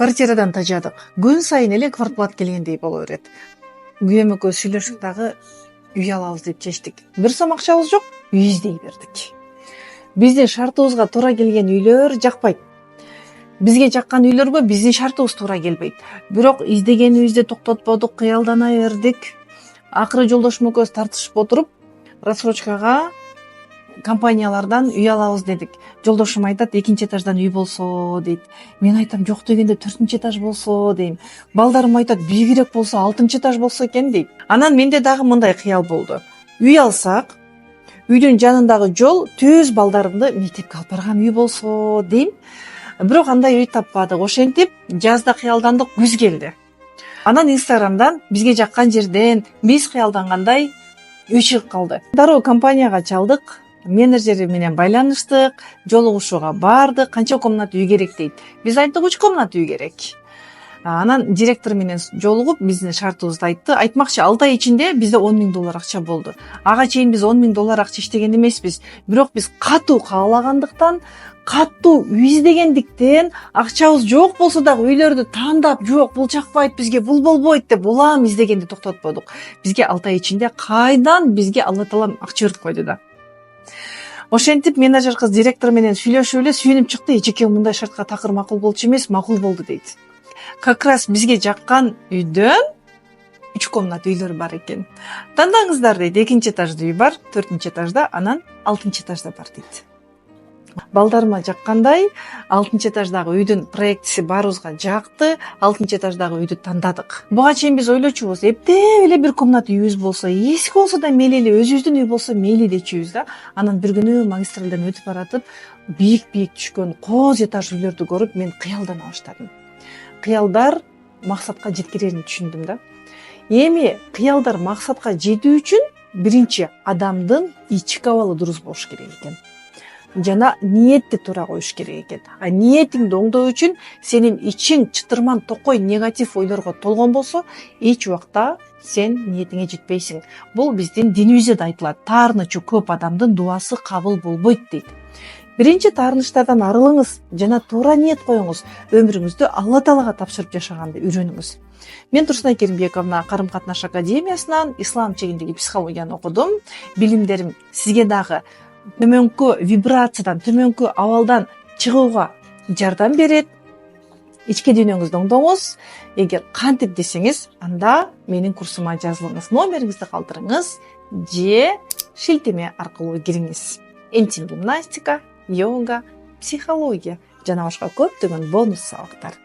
Квартирадан тажадык. Күн сайын эле квартплат келгендей боло берет. Күйөөм экөөбүз сүйлөшүп дагы үй алабыз деп чечтик. Бир сом акчабыз жок, үй издей бердик. Биздин шартыбызга туура келген үйлөр жакпайт. Бизге жаккан үйлөргө биздин шартыбыз туура келбейт. Бирок издегенибизди токтотподук, кыялдана бердик. Акыры жолдошум экөөбүз тартышып отуруп, рассрочкага компаниялардан үй алабыз дедик. Жолдошум айтат, 2-этаждан үй болсо дейт. Мен айтам, жок дегенде 4-этаж болсо дейм. Балдарым айтат, бийигирээк болсо 6-этаж болсо экен дейт. Анан менде дагы мындай кыял болду. Үй алсак, үйдүн жанындагы жол түз балдарымды мектепке алып барган үй болсо дейм. Бирок андай үй таппадык. Ошентип жазда кыялдандык, күз келди. Анан Инстаграмдан бизге жаккан жерден биз кыялдангандай үй чыгып калды. Дароо компанияга чалдык, менеджери менен байланыштык, жолугушууга бардык. Канча комнат үй керек дейт. Биз айттык, 3 комнат үй керек. Анан директор менен жолугуп биздин шартыбызды айтты. Айтмакчы, 6 ай ичинде бизде $10,000 акча болду. Ага чейин биз $10,000 акча иштеген эмеспиз. Бирок биз катуу каалагандыктан, катуу үй издегендиктен, акчабыз жок болсо дагы үйлөрдү тандап, жок бул жакпайт бизге, бул болбойт деп улам издегенди токтотподук. Бизге 6 ай ичинде кайдан бизге Алла таалам акча берип койду да. Ошентип менеджер кыз директор менен сүйлөшүп эле сүйүнүп чыкты. Эчеке мындай шартка такыр макул болчу эмес, макул болду дейт. Как раз бизге жаккан үйдөн 3 комнат үйлөр бар экен. Тандаңыздар дейт. 2-этажда үй бар, 4-этажда, анан 6-этажда бар дейт. Балдарыма жаккандай 6-этаждагы үйдүн проектиси баарыбызга жакты. 6-этаждагы үйдү тандадык. Буга чейин биз ойлочубуз, эптеп эле бир комнат үйүбүз болсо, эски болсо да мейли эле, өзүбүздүн үй болсо мейли дечүбүз да. Анан бир күнү магистралдан өтүп баратып, бийик түшкөн кооз этаж үйлөрдү көрүп, мен кыялдана баштадым. Кыялдар максатка жеткирерин түшүндүм да. Эми кыялдар максатка жетүү үчүн биринчи адамдын ички абалы дурус болуш керек экен. Жана ниетти туура коюш керек экен. Ниетиңди оңдоо үчүн сенин ичиң чытырман, токой, негатив ойлорго толгон болсо, эч убакта сен ниетиңе жетпейсиң. Бул биздин динибизде да айтылат. Таарынычы көп адамдын дуасы кабыл болбойт дейт. Биринчи таарынычтардан арылыңыз жана туура ниет коюңуз. Өмүрүңүздү Алла Таалага тапшырып жашаганды үйрөнүңүз. Мен Турсунай Керимбековна Карым катнаш академиясынан ислам чегиндеги психологияны окудум. Билимдерим сизге дагы төмөнкү вибрациядан, төмөнкү абалдан чыгууга жардам берет. Ички дүйнөңүздү оңдоңуз. Эгер кантип десеңиз, анда менин курсума жазылыңыз. Номериңизди калтырыңыз же шилтеме аркылуу кириңиз. Интим гимнастика, йога, психология жана башка көптөгөн бонус сабактар.